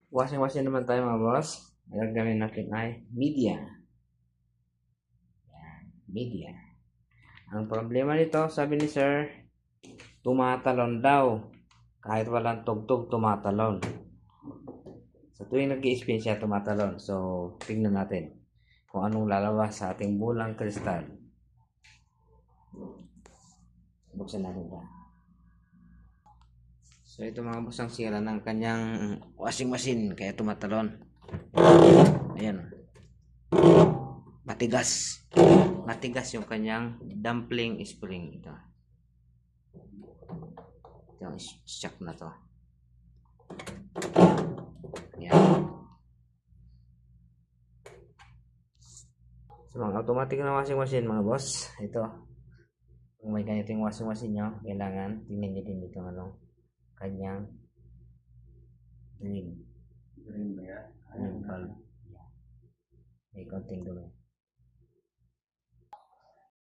Washing naman tayo mga boss. Ang gagawin natin ay media. Media. Ang problema nito, sabi ni sir, tumatalon daw. Kahit walang tugtog, tumatalon. Sa tuwing nag-i-spin siya, tumatalon. So, tingnan natin kung anong lalabas sa ating bulang kristal. Buksan natin ito. So, ito mga boss ang sira ng kanyang washing machine. Kaya tumatalon. Ayan. Matigas. Matigas yung kanyang dumpling spring. Ito. Ito yung shock na to. Ayan. So, mga automatic na washing machine mga boss. Ito. Kung may ganito yung washing machine nyo, kailangan tingnan nyo din dito ano, kanyang green. Green ba yan? Yung bulb. May konting dumi.